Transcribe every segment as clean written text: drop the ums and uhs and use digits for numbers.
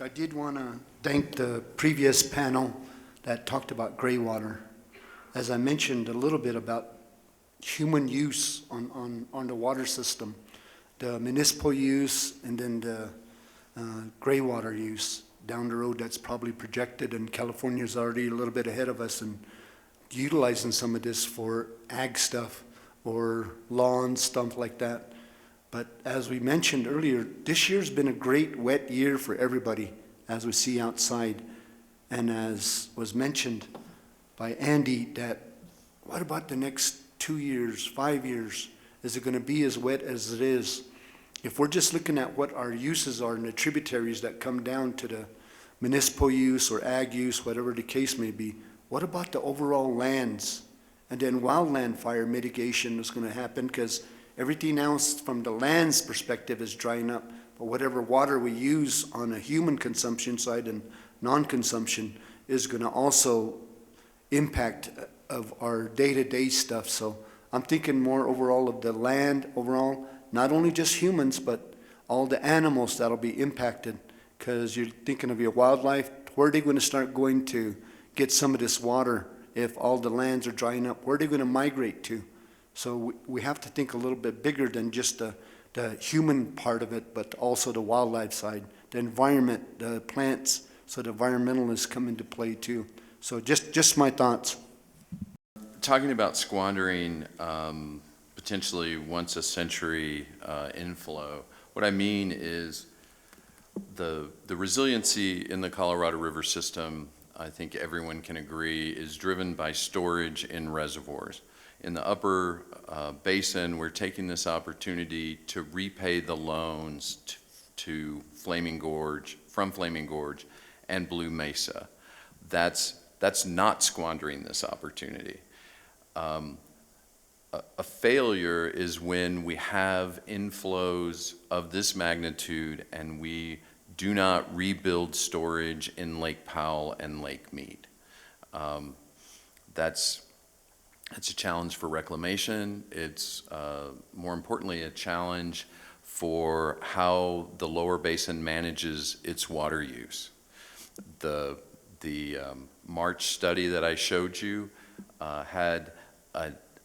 I did want to thank the previous panel that talked about gray water. As I mentioned a little bit about human use on the water system, the municipal use and then the gray water use down the road that's probably projected, and California's already a little bit ahead of us in utilizing some of this for ag stuff or lawn stuff like that. But as we mentioned earlier, this year's been a great wet year for everybody as we see outside. And as was mentioned by Andy, that what about the next 2 years, 5 years? Is it going to be as wet as it is? If we're just looking at what our uses are in the tributaries that come down to the municipal use or ag use, whatever the case may be, what about the overall lands? And then wildland fire mitigation is going to happen, because everything else from the land's perspective is drying up. But whatever water we use on a human consumption side and non-consumption is going to also impact of our day-to-day stuff. So I'm thinking more overall of the land overall, not only just humans, but all the animals that'll be impacted, because you're thinking of your wildlife. Where are they going to start going to get some of this water if all the lands are drying up? Where are they going to migrate to? So we have to think a little bit bigger than just the human part of it, but also the wildlife side, the environment, the plants. So the environmentalists come into play too. So just my thoughts. Talking about squandering potentially once a century inflow, what I mean is the resiliency in the Colorado River system, I think everyone can agree, is driven by storage in reservoirs. In the upper basin, we're taking this opportunity to repay the loans to Flaming Gorge, from Flaming Gorge and Blue Mesa. That's not squandering this opportunity. A failure is when we have inflows of this magnitude and we do not rebuild storage in Lake Powell and Lake Mead. That's a challenge for reclamation. It's more importantly a challenge for how the lower basin manages its water use. The March study that I showed you had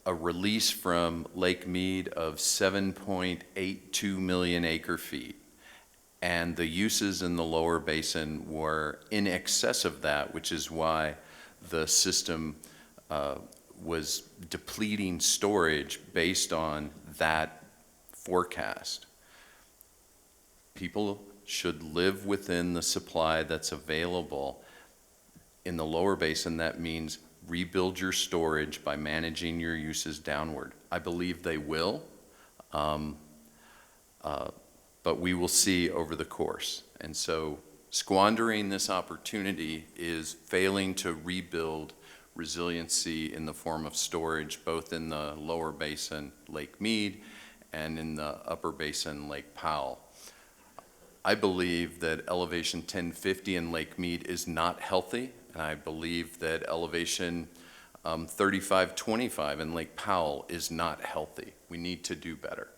a release from Lake Mead of 7.82 million acre feet. And the uses in the lower basin were in excess of that, which is why the system was depleting storage based on that forecast. People should live within the supply that's available. In the lower basin, that means rebuild your storage by managing your uses downward. I believe they will, but we will see over the course. And so squandering this opportunity is failing to rebuild resiliency in the form of storage, both in the lower basin, Lake Mead, and in the upper basin, Lake Powell. I believe that elevation 1050 in Lake Mead is not healthy, and I believe that elevation 3525 in Lake Powell is not healthy. We need to do better.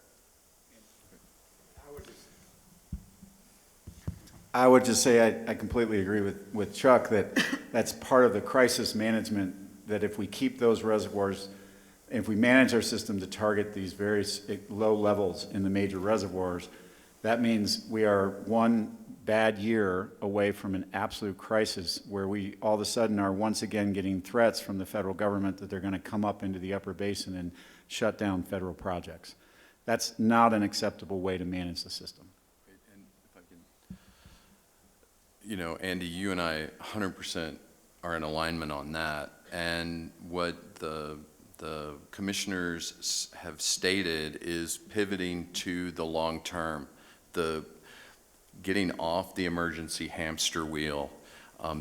I would just say I completely agree with Chuck that that's part of the crisis management, that if we keep those reservoirs, if we manage our system to target these very low levels in the major reservoirs, that means we are one bad year away from an absolute crisis where we all of a sudden are once again getting threats from the federal government that they're going to come up into the upper basin and shut down federal projects. That's not an acceptable way to manage the system. And if I can, you know, Andy, you and I 100% are in alignment on that. And what the commissioners have stated is pivoting to the long term, the getting off the emergency hamster wheel,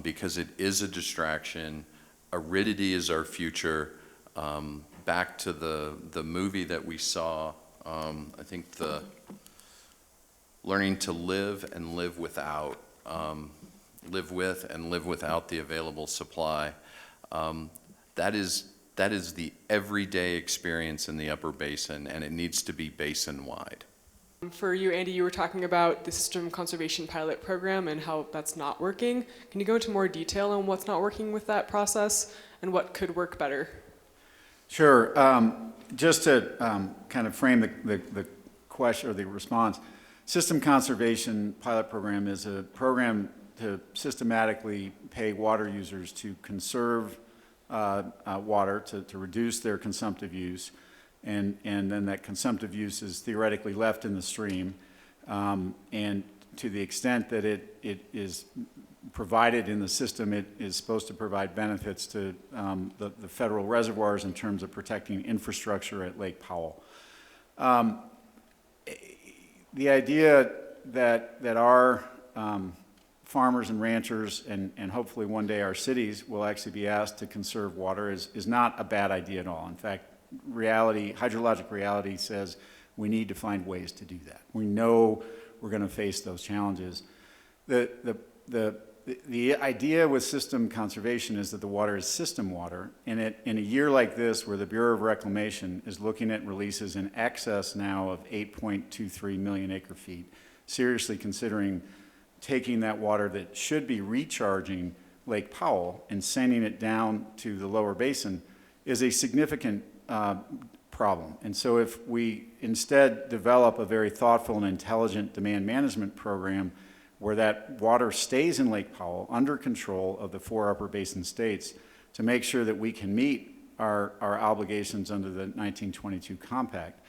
because it is a distraction. Aridity is our future. Back to the movie that we saw, I think the learning to live and live without, live with and live without the available supply. That is the everyday experience in the upper basin, and it needs to be basin-wide. For you, Andy, you were talking about the system conservation pilot program and how that's not working. Can you go into more detail on what's not working with that process and what could work better? Sure. Just to kind of frame the question or the response, System Conservation Pilot Program is a program to systematically pay water users to conserve water, to reduce their consumptive use, and then that consumptive use is theoretically left in the stream. And to the extent that it is provided in the system, it is supposed to provide benefits to the federal reservoirs in terms of protecting infrastructure at Lake Powell. The idea that our farmers and ranchers and hopefully one day our cities will actually be asked to conserve water is not a bad idea at all. In fact, hydrologic reality says we need to find ways to do that. We know we're going to face those challenges. The idea with system conservation is that the water is system water, and in a year like this where the Bureau of Reclamation is looking at releases in excess now of 8.23 million acre feet, seriously considering taking that water that should be recharging Lake Powell and sending it down to the lower basin is a significant problem. And so if we instead develop a very thoughtful and intelligent demand management program where that water stays in Lake Powell under control of the 4 upper basin states to make sure that we can meet our obligations under the 1922 compact,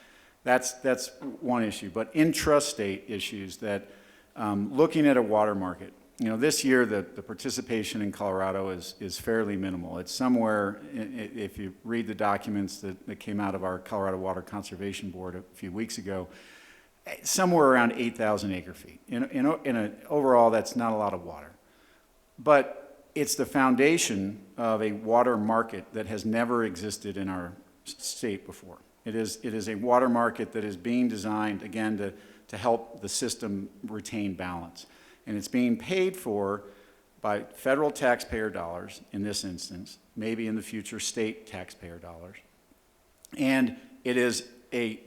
that's one issue. But intrastate issues that looking at a water market, this year the participation in Colorado is fairly minimal. It's somewhere, if you read the documents that came out of our Colorado Water Conservation Board a few weeks ago, somewhere around 8,000 acre feet. Overall, that's not a lot of water. But it's the foundation of a water market that has never existed in our state before. It is a water market that is being designed, again, to help the system retain balance. And it's being paid for by federal taxpayer dollars in this instance, maybe in the future state taxpayer dollars. And it is a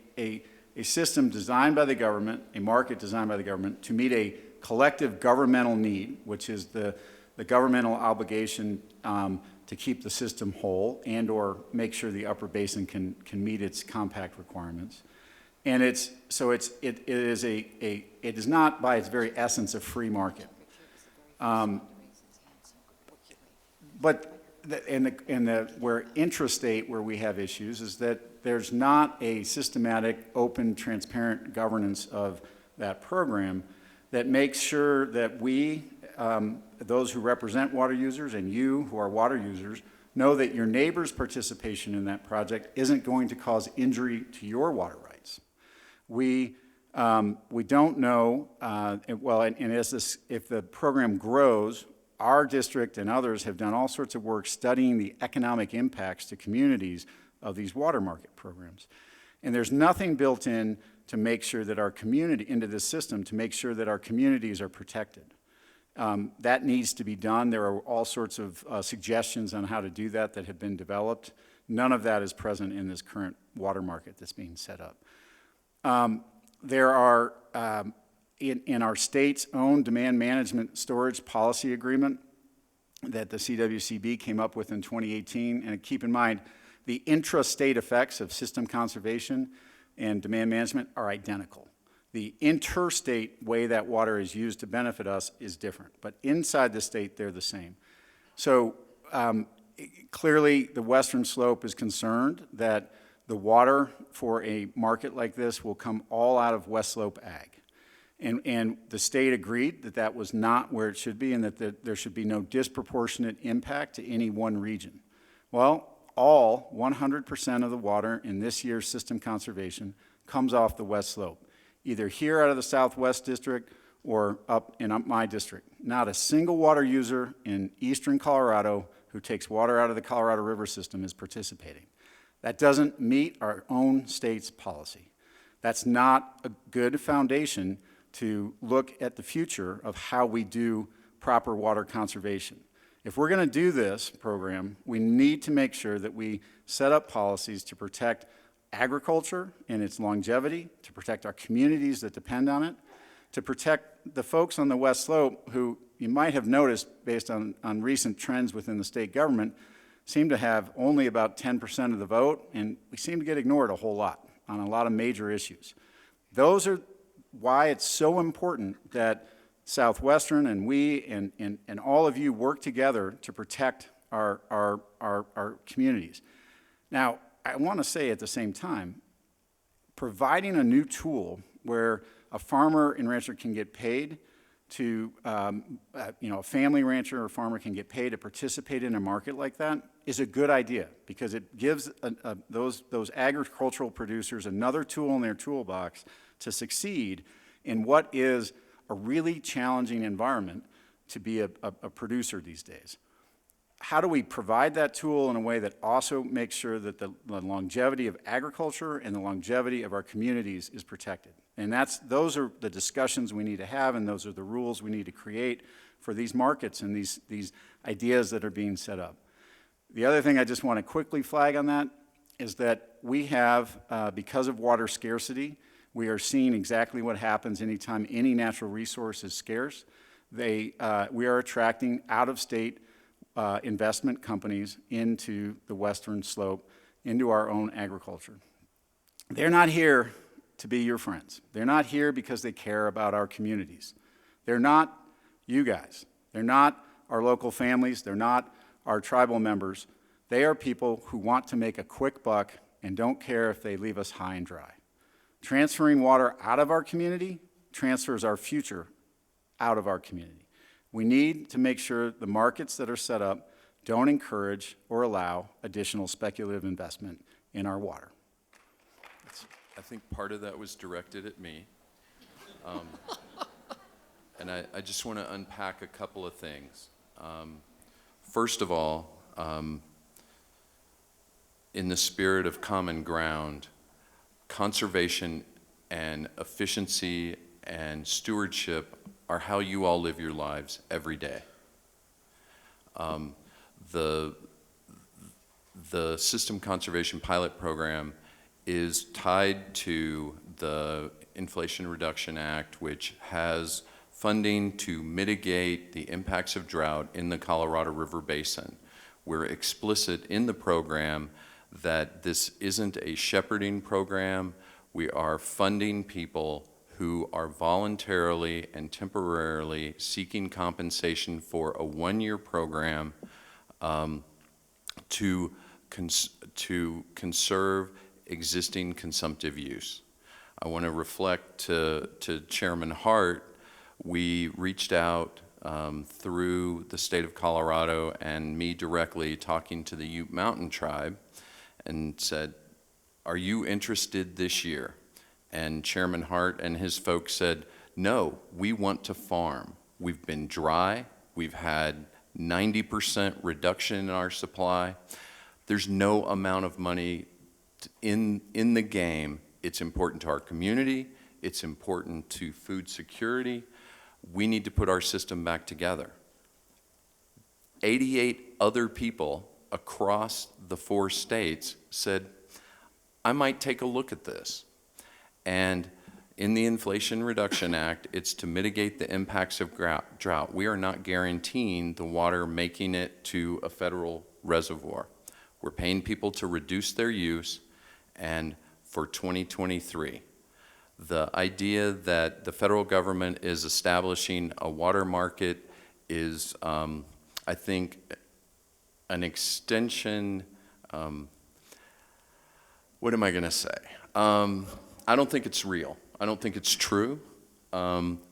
system designed by the government, a market designed by the government to meet a collective governmental need, which is the governmental obligation to keep the system whole and or make sure the upper basin can meet its compact requirements. And it is not by its very essence a free market. But where intrastate, where we have issues, is that there's not a systematic, open, transparent governance of that program that makes sure that we, those who represent water users and you who are water users, know that your neighbor's participation in that project isn't going to cause injury to your water rights. We don't know, if the program grows, our district and others have done all sorts of work studying the economic impacts to communities of these water market programs. And there's nothing built in to make sure that our community, into this system, to make sure that our communities are protected. That needs to be done. There are all sorts of suggestions on how to do that have been developed. None of that is present in this current water market that's being set up. There are, in our state's own demand management storage policy agreement that the CWCB came up with in 2018, and keep in mind, the intrastate effects of system conservation and demand management are identical. The interstate way that water is used to benefit us is different, but inside the state, they're the same. So clearly, the Western Slope is concerned that the water for a market like this will come all out of West Slope Ag. And the state agreed that that was not where it should be and that there should be no disproportionate impact to any one region. Well, 100% of the water in this year's system conservation comes off the West Slope, either here out of the Southwest District or up in my district. Not a single water user in eastern Colorado who takes water out of the Colorado River system is participating. That doesn't meet our own state's policy. That's not a good foundation to look at the future of how we do proper water conservation. If we're going to do this program, we need to make sure that we set up policies to protect agriculture and its longevity, to protect our communities that depend on it, to protect the folks on the West Slope who you might have noticed, based on recent trends within the state government, seem to have only about 10% of the vote, and we seem to get ignored a whole lot on a lot of major issues. Those are why it's so important that Southwestern and we and all of you work together to protect our communities. Now, I want to say at the same time, providing a new tool where a farmer and rancher can get paid to, a family rancher or farmer can get paid to participate in a market like that is a good idea, because it gives those agricultural producers another tool in their toolbox to succeed in what is a really challenging environment to be a producer these days. How do we provide that tool in a way that also makes sure that the longevity of agriculture and the longevity of our communities is protected? And those are the discussions we need to have, and those are the rules we need to create for these markets and these ideas that are being set up. The other thing I just want to quickly flag on that is that we have, because of water scarcity, we are seeing exactly what happens anytime any natural resource is scarce. We are attracting out-of-state investment companies into the Western Slope, into our own agriculture. They're not here to be your friends. They're not here because they care about our communities. They're not you guys. They're not our local families. They're not our tribal members. They are people who want to make a quick buck and don't care if they leave us high and dry. Transferring water out of our community transfers our future out of our community. We need to make sure the markets that are set up don't encourage or allow additional speculative investment in our water. I think part of that was directed at me. And I just want to unpack a couple of things. First of all, in the spirit of common ground, conservation and efficiency and stewardship are how you all live your lives every day. The System Conservation Pilot Program is tied to the Inflation Reduction Act, which has funding to mitigate the impacts of drought in the Colorado River Basin. We're explicit in the program that this isn't a shepherding program. We are funding people who are voluntarily and temporarily seeking compensation for a one-year program to conserve existing consumptive use. I want to reflect to Chairman Hart. We reached out through the state of Colorado and me directly, talking to the Ute Mountain Tribe, and said, are you interested this year? And Chairman Hart and his folks said, no, we want to farm. We've been dry. We've had 90% reduction in our supply. There's no amount of money in the game. It's important to our community. It's important to food security. We need to put our system back together. 88 other people across the 4 states said, I might take a look at this. And in the Inflation Reduction Act, it's to mitigate the impacts of drought. We are not guaranteeing the water making it to a federal reservoir. We're paying people to reduce their use, and for 2023. The idea that the federal government is establishing a water market is, I think, an extension. What am I going to say? I don't think it's real. I don't think it's true.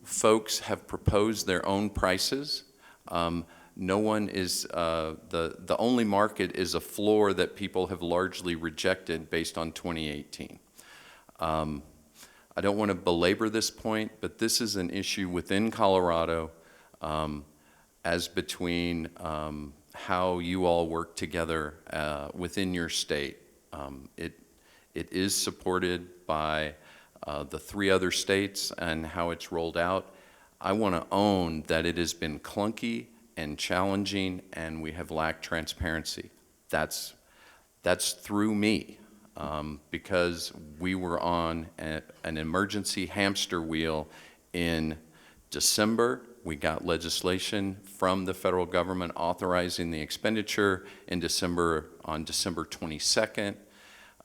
Folks have proposed their own prices. No one is, the only market is a floor that people have largely rejected based on 2018. I don't want to belabor this point, but this is an issue within Colorado as between how you all work together within your state. It is supported by the 3 other states and how it's rolled out. I want to own that it has been clunky and challenging, and we have lacked transparency. That's through me. because we were on an emergency hamster wheel in December. We got legislation from the federal government authorizing the expenditure in December, on December 22nd.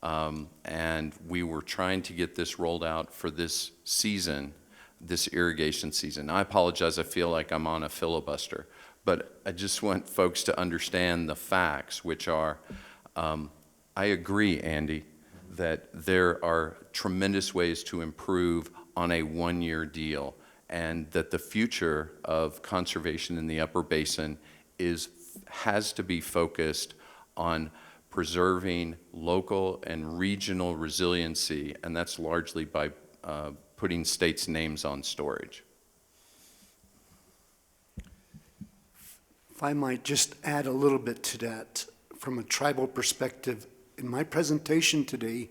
And we were trying to get this rolled out for this season, this irrigation season. I apologize, I feel like I'm on a filibuster, but I just want folks to understand the facts, which are, I agree, Andy, that there are tremendous ways to improve on a one-year deal, and that the future of conservation in the Upper Basin has to be focused on preserving local and regional resiliency, and that's largely by putting states' names on storage. If I might just add a little bit to that, from a tribal perspective, in my presentation today,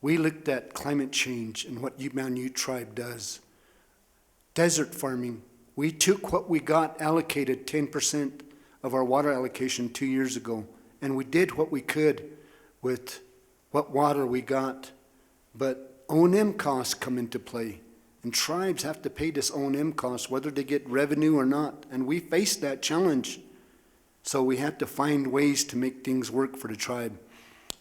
we looked at climate change and what Ute-Mountain Ute Tribe does. Desert farming, we took what we got allocated, 10% of our water allocation 2 years ago, and we did what we could with what water we got. But O&M costs come into play, and tribes have to pay this O&M cost, whether they get revenue or not, and we face that challenge. So we have to find ways to make things work for the tribe.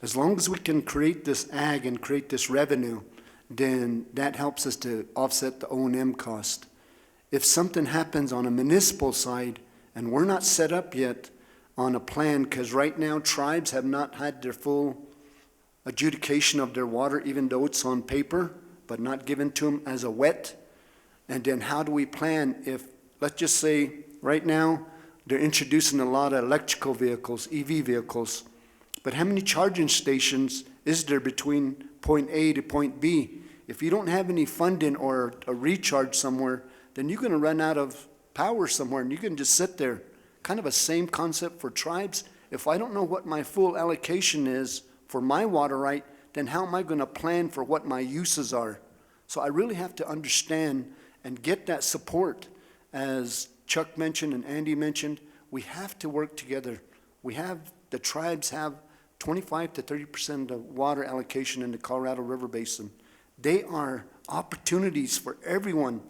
As long as we can create this ag and create this revenue, then that helps us to offset the O&M cost. If something happens on a municipal side, and we're not set up yet on a plan, because right now tribes have not had their full adjudication of their water, even though it's on paper, but not given to them as a wet. And then how do we plan if, let's just say, right now, they're introducing a lot of electrical vehicles, EV vehicles, but how many charging stations is there between point A to point B? If you don't have any funding or a recharge somewhere, then you're going to run out of power somewhere, and you can just sit there. Kind of a same concept for tribes. If I don't know what my full allocation is for my water right, then how am I going to plan for what my uses are? So I really have to understand and get that support. As Chuck mentioned and Andy mentioned, we have to work together. The tribes have 25 to 30% of the water allocation in the Colorado River Basin. They are opportunities for everyone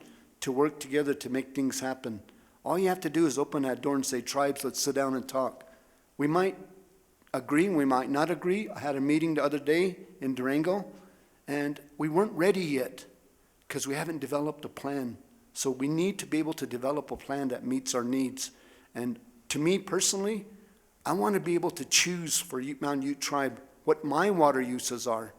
to work together to make things happen. All you have to do is open that door and say, tribes, let's sit down and talk. We might agree, we might not agree. I had a meeting the other day in Durango, and we weren't ready yet because we haven't developed a plan. So we need to be able to develop a plan that meets our needs. And to me personally, I want to be able to choose for Ute-Mountain Ute Tribe what my water uses are.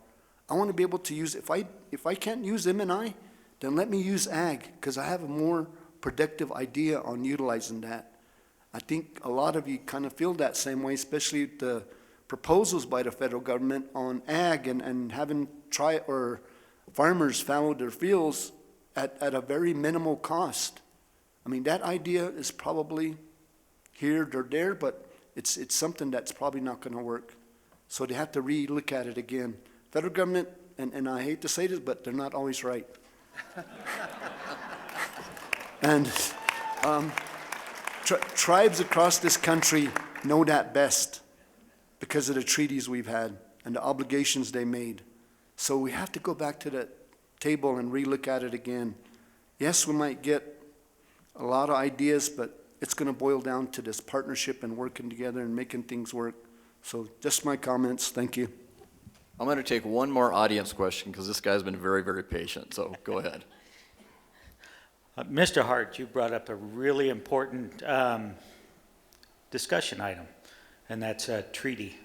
I want to be able to use, if I can't use M&I, then let me use ag, because I have a more productive idea on utilizing that. I think a lot of you kind of feel that same way, especially the proposals by the federal government on ag and having farmers fallow their fields at a very minimal cost. I mean, that idea is probably here or there, but it's something that's probably not going to work. So they have to re-look at it again. Federal government, and I hate to say this, but they're not always right. And tribes across this country know that best because of the treaties we've had and the obligations they made. So we have to go back to the table and re-look at it again. Yes, we might get a lot of ideas, but it's going to boil down to this partnership and working together and making things work. So just my comments. Thank you. I'm going to take one more audience question because this guy's been very, very patient, so go ahead. Mr. Hart, you brought up a really important discussion item, and that's a treaty.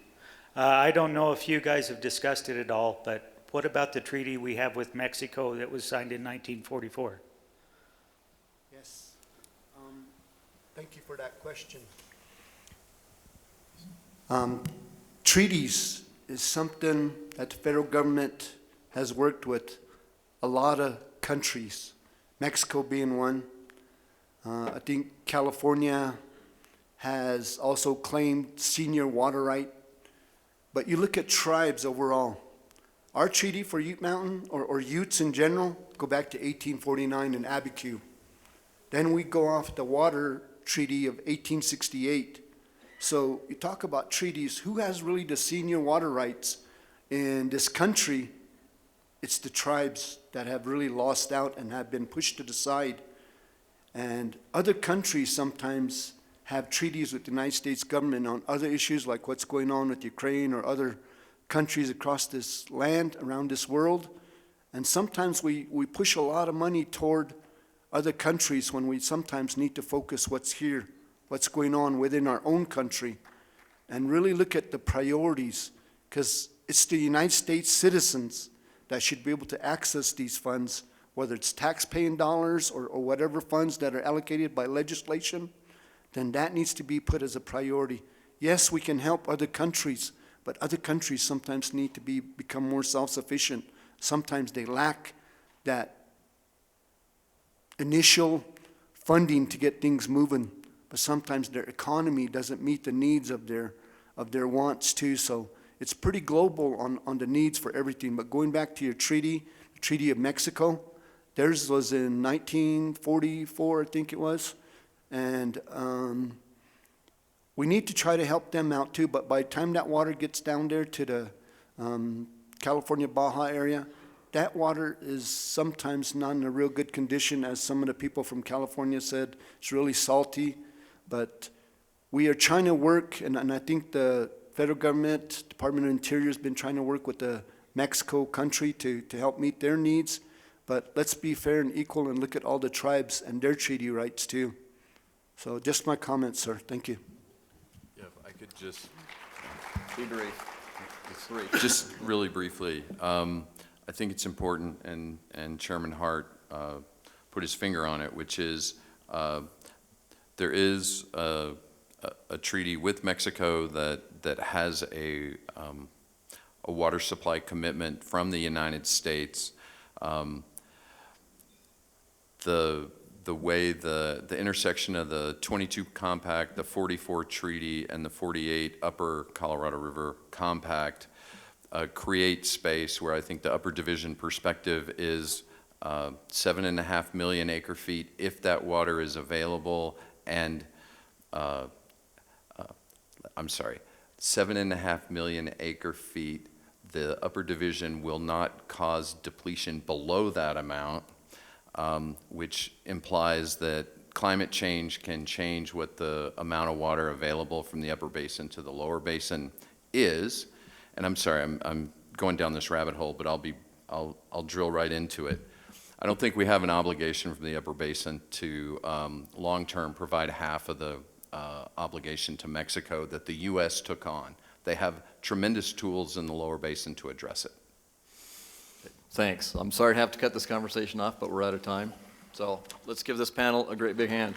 I don't know if you guys have discussed it at all, but what about the treaty we have with Mexico that was signed in 1944? Yes. Thank you for that question. Treaties is something that the federal government has worked with a lot of countries, Mexico being one. I think California has also claimed senior water right. But you look at tribes overall. Our treaty for Ute Mountain, or Utes in general, go back to 1849 in Abiquiu. Then we go off the water treaty of 1868. So you talk about treaties, who has really the senior water rights? in this country, it's the tribes that have really lost out and have been pushed to the side. And other countries sometimes have treaties with the United States government on other issues like what's going on with Ukraine or other countries across this land, around this world. And sometimes we push a lot of money toward other countries when we sometimes need to focus what's here, what's going on within our own country, and really look at the priorities, because it's the United States citizens that should be able to access these funds, whether it's tax-paying dollars or whatever funds that are allocated by legislation, then that needs to be put as a priority. Yes, we can help other countries, but other countries sometimes need to become more self-sufficient. Sometimes they lack that initial funding to get things moving, but sometimes their economy doesn't meet the needs of their wants too. So it's pretty global on the needs for everything. But going back to your treaty, the Treaty of Mexico, theirs was in 1944, I think it was. And we need to try to help them out too, but by the time that water gets down there to the California Baja area, that water is sometimes not in a real good condition, as some of the people from California said. It's really salty, but we are trying to work, and I think the federal government, Department of Interior, has been trying to work with the Mexico country to help meet their needs. But let's be fair and equal and look at all the tribes and their treaty rights too. So just my comments, sir. Thank you. Yeah, if I could just, Be brief. just really briefly, I think it's important, and Chairman Hart put his finger on it, which is there is a treaty with Mexico that has a water supply commitment from the United States. The way the intersection of the 22 Compact, the 44 Treaty, and the 48 Upper Colorado River Compact create space where I think the Upper Division perspective is 7.5 million acre feet if that water is available, and I'm sorry, 7.5 million acre feet. The Upper Division will not cause depletion below that amount, which implies that climate change can change what the amount of water available from the upper basin to the lower basin is. And I'm sorry, I'm going down this rabbit hole, but I'll drill right into it. I don't think we have an obligation from the upper basin to long-term provide half of the obligation to Mexico that the U.S. took on. They have tremendous tools in the lower basin to address it. Thanks. I'm sorry to have to cut this conversation off, but we're out of time. So let's give this panel a great big hand.